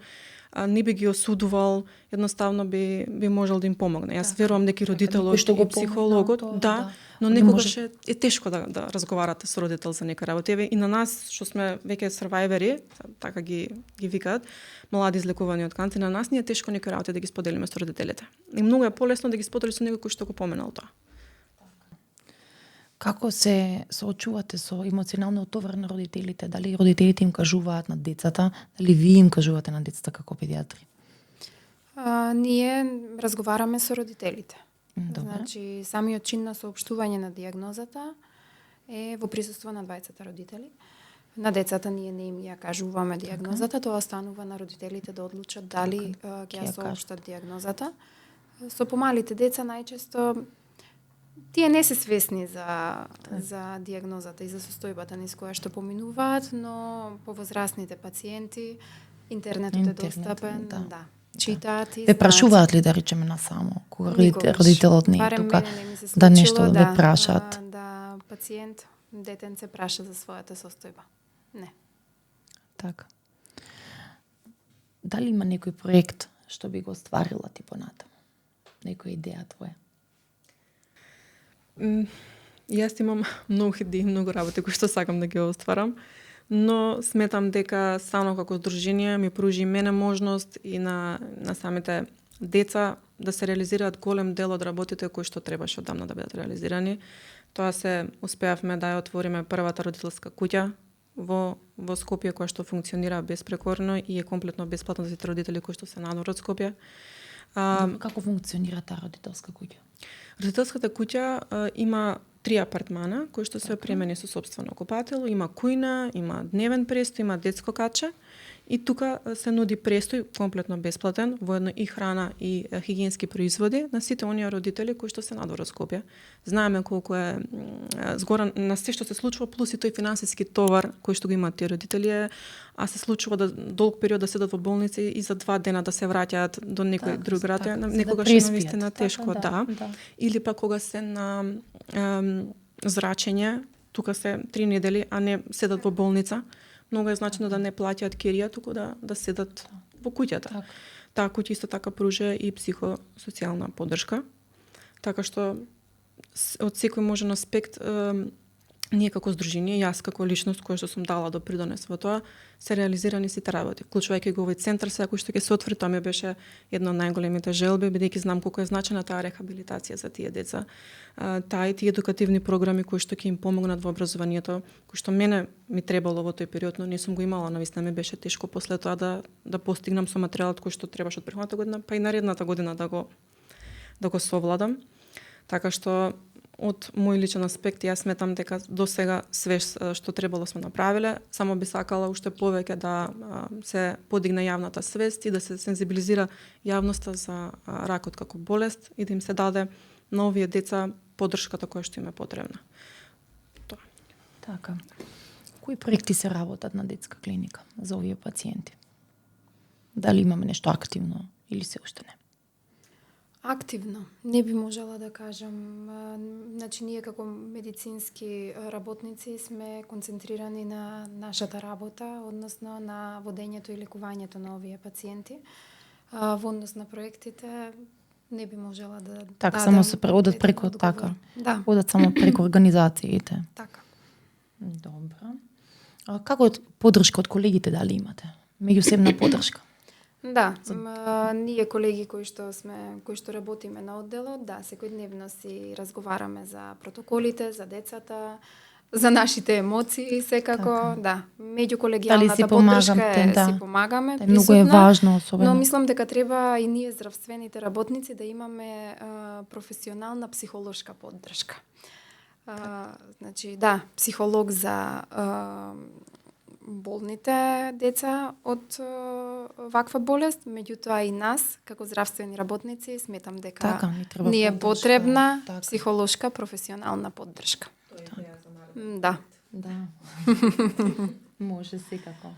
Speaker 3: не би ги осудувал, едноставно би можел да им помогне. Јас верувам дека родителот и психологот, но некогаш е тешко да разговарате со родител за некоја работа. И на нас што сме веќе сурвајвери, така ги викаат, млади излекувани од канцер, на нас не е тешко некои работи да ги споделиме со родителите. И многу е полесно да ги сподели со некој кој што го поминал тоа.
Speaker 1: Како се соочувате со емоционалниот товар на родителите? Дали родителите им кажуваат на децата? Дали вие им кажувате на децата како педиатри?
Speaker 2: Ние разговараме со родителите.
Speaker 1: Добре.
Speaker 2: Значи, самиот чин на соопштување на дијагнозата е во присуство на двајцата родители. На децата ние не им ја кажуваме дијагнозата, тоа останува на родителите да одлучат дали ќе ја соопштат дијагнозата. Со помалите деца најчесто тие не се свесни за дијагнозата и за состојбата низ која што поминуваат, но повозрасните пациенти интернетот е достапен, да. Читаат и
Speaker 1: ве прашуваат ли да речеме насамо кога родителот не е тука
Speaker 2: се
Speaker 1: да нешто да ве прашаат?
Speaker 2: Да пациент, детенце праша за својата состојба. Не.
Speaker 1: Така. Дали има некој проект што би го остварила ти понатаму? Некоја идеја твоја?
Speaker 3: Јас имам многу идеи, многу работи кои што сакам да ги остварам, но сметам дека само како здружение ми пружи мене можност и на самите деца да се реализираат голем дел од работите кои што требаше одамна да бидат реализирани. Тоа се успеавме да ја отвориме првата родителска куќа во Скопје, која што функционира безпрекорно и е комплетно бесплатно за сите родители кои што се надвор од Скопје.
Speaker 1: Како функционира таа родителска куќа?
Speaker 3: Родителската куќа има 3 апартмана кои што се опремени со сопствено купатело, има кујна, има дневен престој, има детско каче и тука се нуди престој комплетно бесплатен, воедно и храна и хигиенски производи на сите оние родители кои што се надвор од Скопје. Знаеме колку е згора на се што се случува, плюс и тој финансиски товар кој што го имаат тие родители, а се случува да долг период да седат во болници и за 2 дена да се враќаат до некој друг град, некогаш е навистина тешко, да. Или па кога се на зрачење, тука се 3 недели, а не седат во болница. Многу е значено да не плаќаат керија, туку да седат во куќата. Таа куќа исто така пружа и психосоцијална поддршка. Така што од секој можен аспект ние како здружение, јас како личност која што сум дала допринос во тоа, се реализирани сите работи, вклучувајќи го овој центар сега кој што ќе се отвори, тоа ми беше една од најголемите желби, бидејќи знам колку е значена таа рехабилитација за тие деца. Таа и тие едукативни програми кои што ќе им помогнат во образованието, кои што мене ми требало во тој период, но не сум го имала, навистина ми беше тешко после тоа да постигнам со материјалот кој што требаше од претходната година, па и наредната година да го совладам. Така што од мој личен аспект, јас сметам дека до сега све што требало сме направиле, само би сакала уште повеќе да се подигне јавната свест и да се сензибилизира јавноста за ракот како болест и да им се даде на овие деца поддршката која што им е потребна. Тоа.
Speaker 1: Така. Кои проекти се работат на детска клиника за овие пациенти? Дали имаме нешто активно или се уште не?
Speaker 2: Активно. Не би можела да кажам. Значи, ние како медицински работници сме концентрирани на нашата работа, односно на водењето и лекувањето на овие пациенти. Во однос на проектите, не би можела да
Speaker 1: така, само се одат преку
Speaker 2: одговор.
Speaker 1: така.
Speaker 2: Да.
Speaker 1: Одат само преку организациите.
Speaker 2: Така.
Speaker 1: Добро. Како поддршка од колегите дали имате? Меѓусебна поддршка?
Speaker 2: Да, ние колеги кои што работиме на одделот, да, секојдневно си разговараме за протоколите, за децата, за нашите емоции, секако,
Speaker 1: така.
Speaker 2: Да. Меѓуколегијалната
Speaker 1: си
Speaker 2: поддршка си помагаме,
Speaker 1: да, многу е важно, особено.
Speaker 2: Но мислам дека треба и ние здравствените работници да имаме професионална психолошка поддршка. Значи, да, психолог за болните деца од ваква болест, меѓутоа и нас, како здравствени работници, сметам дека ни е потребна психолошка професионална поддршка. Да.
Speaker 1: Да. Може секако.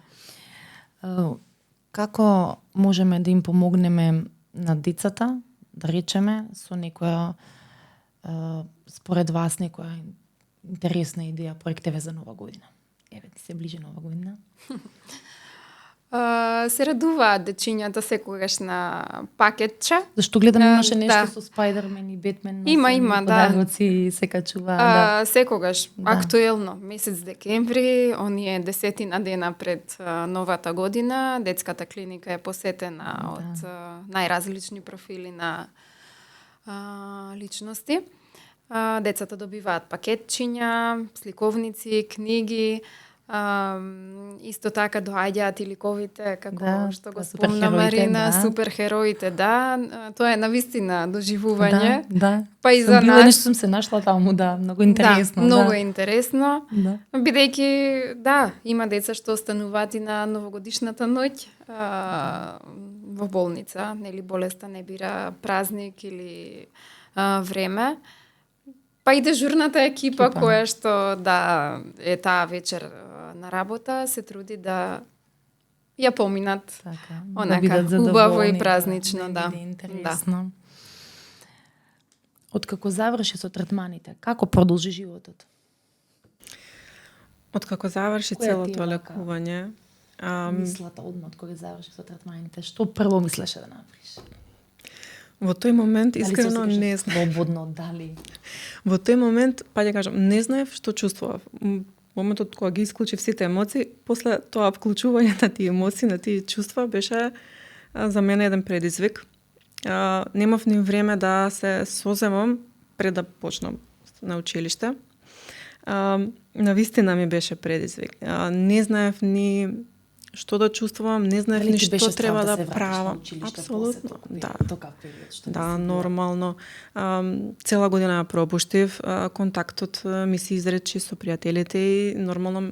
Speaker 1: Како можеме да им помогнеме на децата, да речеме, со некоја според вас некоја интересна идеја, проектеве за нова година? Еве, ти се ближи нова година.
Speaker 2: Се радуваат дечињата секогаш на пакетче.
Speaker 1: Зашто гледам имаше нешто со Спајдермен и Бетмен.
Speaker 2: Има, да.
Speaker 1: Подароци се качува.
Speaker 2: Секогаш, актуелно, месец декември, оние 10 дена пред новата година, детската клиника е посетена од најразлични профили на личности. Децата добиваат пакетчиња, сликовници, книги, исто така доаѓаат и ликовите, како што го спомна Марина, суперхероите, да. Тоа е навистина доживување.
Speaker 1: Да.
Speaker 2: Па и за нас.
Speaker 1: Нешто сум се нашла таму, да, многу интересно.
Speaker 2: Да, многу е интересно.
Speaker 1: Да.
Speaker 2: Бидејќи, да, има деца што остануваат и на новогодишната ноќ во болница, нели болеста не бира празник или време. Па и дежурната екипа која што е таа вечер на работа се труди да ја поминат онака убаво и празнично, да.
Speaker 1: Интересно. Откако заврши со третманите, како продолжи животот?
Speaker 3: Откако заврши целото лекување,
Speaker 1: мислата одма кога заврши со третманите, што прво мислеше да направиш?
Speaker 3: Во тој момент искрено не знам.
Speaker 1: Слободно, дали?
Speaker 3: Во тој момент, па ќе кажам, не знаев што чувствував. Моментот кога ги исклучив сите емоции, после тоа вклучување на тие емоции, на тие чувства, беше за мене еден предизвик. немав ни време да се соземам пред да почнам на училиште. Навистина ми беше предизвик. Не знаев ни што да чувствувам, не знаев ни што треба да правам. Апсолутно, да. Да, нормално. Цела година ја пропуштив, контактот ми се изречи со пријателите и нормално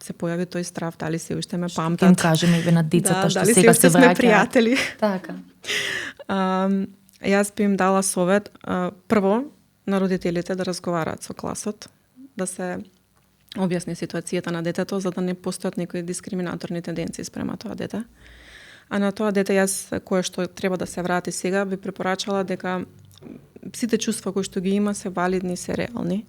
Speaker 3: се појави тој страв, дали се уште ме памтат.
Speaker 1: Што им кажеме и на децата, што
Speaker 3: дали
Speaker 1: сега се
Speaker 3: сме
Speaker 1: враќаат.
Speaker 3: пријатели.
Speaker 1: Така.
Speaker 3: Јас би им дала совет, прво, на родителите да разговараат со класот, да се објасни ситуацијата на детето, за да не постојат некои дискриминаторни тенденции спрема тоа дете. А на тоа дете јас, кое што треба да се врати сега, би препорачала дека сите чувства кои што ги има се валидни, се реални,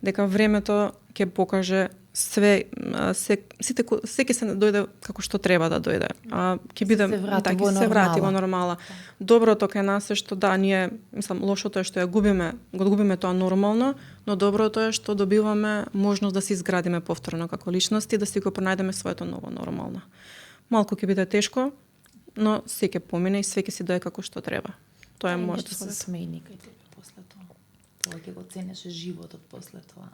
Speaker 3: дека времето ќе покаже све ќе се дојде како што треба да дојде. Ќе биде
Speaker 1: ќе
Speaker 3: се врати во нормала. Доброто кај нас е што да, ние, лошото е што го губиме тоа нормално, но доброто е што добиваме можност да се изградиме повторно како личности, да си го пронајдеме своето ново нормално. Малку ќе биде тешко, но се ќе помине и све ќе си дојде како што треба. Тоа е мојот совет.
Speaker 1: Се смени кај тебе после тоа. Тоа ќе го ценеше животот после тоа.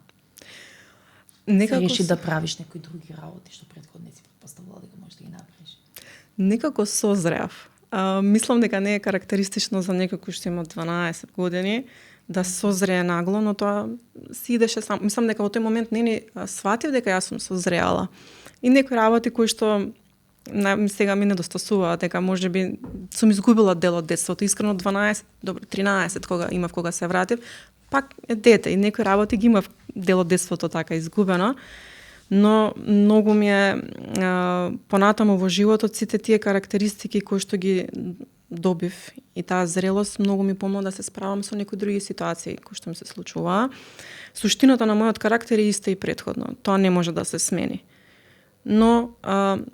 Speaker 3: Некако
Speaker 1: реши да правиш некои други работи што претходно не си претпоставувала дека можеш да ги направиш.
Speaker 3: Некако созреав. Мислам дека не е карактеристично за некој кој што има 12 години да созрее нагло, но тоа си идеше сам. Мислам дека во тој момент не сватив дека јас сум созреала. И некои работи кои што сега ми недостасуваат, дека можеби сум изгубила дел од детството. Искрено 12, добро 13 кога се вратив, пак е дете и некои работи ги имав дел од детството така изгубено, но многу ми е понатаму во животот сите тие карактеристики кои што ги добив и таа зрелост многу ми помогна да се справам со некои други ситуации кои што ми се случуваа. Суштината на мојот карактер е иста и претходно. Тоа не може да се смени. Но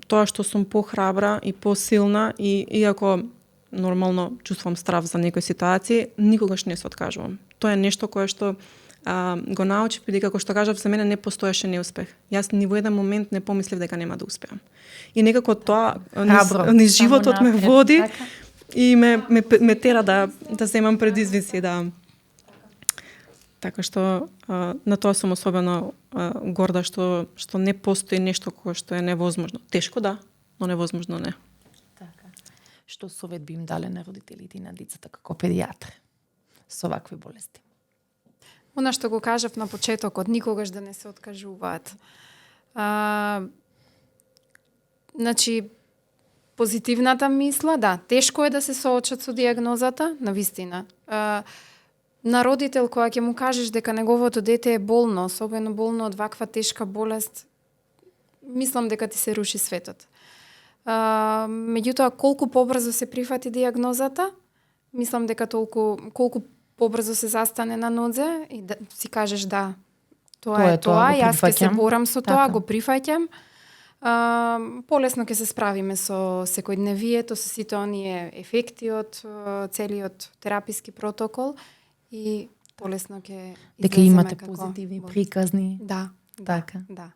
Speaker 3: тоа што сум похрабра и посилна и иако нормално чувствувам страв за некои ситуации, никогаш не се откажувам. Тоа е нешто кое што го научив и дека, како што кажав, за мене не постоеше неуспех. Јас ни во еден момент не помислив дека нема да успеам. И некако тоа низ животот ме води и ме тера да земам предизвици, да. Така што на тоа сум особено горда што не постои нешто кое што е невозможно. Тешко да, но невозможно не.
Speaker 1: Така. Што совет би им дале на родителите и на децата како педијатри со вакви болести?
Speaker 2: Она што го кажав на почетокот, никогаш да не се откажуваат. Значи, позитивната мисла, да, тешко е да се соочат со диагнозата, навистина. На родител која ќе му кажеш дека неговото дете е болно, особено болно од ваква тешка болест, мислам дека ти се руши светот. Меѓутоа, колку побрзо се прифати диагнозата, мислам дека колку побрзо се застане на нозе и да си кажеш да, тоа е тоа, јас ќе се борам со тоа, го прифаќам. Полесно ќе се справиме со секојдневието, со сите оние ефекти од целиот тераписки протокол и полесно ќе
Speaker 1: дека имате позитивни приказни.
Speaker 2: Да,
Speaker 1: така.
Speaker 2: Да.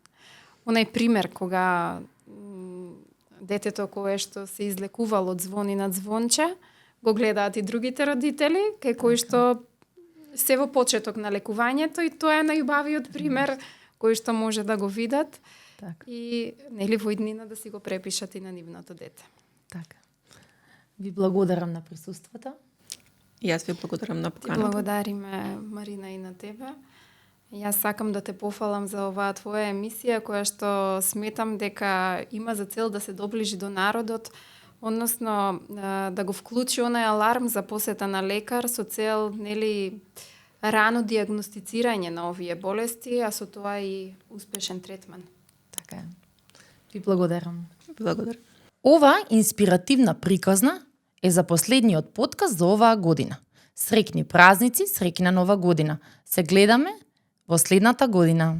Speaker 2: Онај пример кога детето кое што се излекувало од звони на звонче, го гледаат и другите родители, кај кои што се во почеток на лекувањето и тоа е најубавиот пример кој што може да го видат.
Speaker 1: Така.
Speaker 2: И нели во иднина да си го препишат и на нивното дете.
Speaker 1: Така. Ви благодарам на присуството.
Speaker 3: Јас ви благодарам на поканата.
Speaker 2: Благодариме, Марина, и на тебе. Јас сакам да те пофалам за оваа твоја емисија, која што сметам дека има за цел да се доближи до народот, односно да го вклучи онај аларм за посета на лекар со цел, нели, рано диагностицирање на овие болести, а со тоа и успешен третман.
Speaker 1: Така е. Ви благодарам.
Speaker 3: Благодарам.
Speaker 1: Ова инспиративна приказна е за последниот подкаст за оваа година. Среќни празници, среќна нова година. Се гледаме во следната година.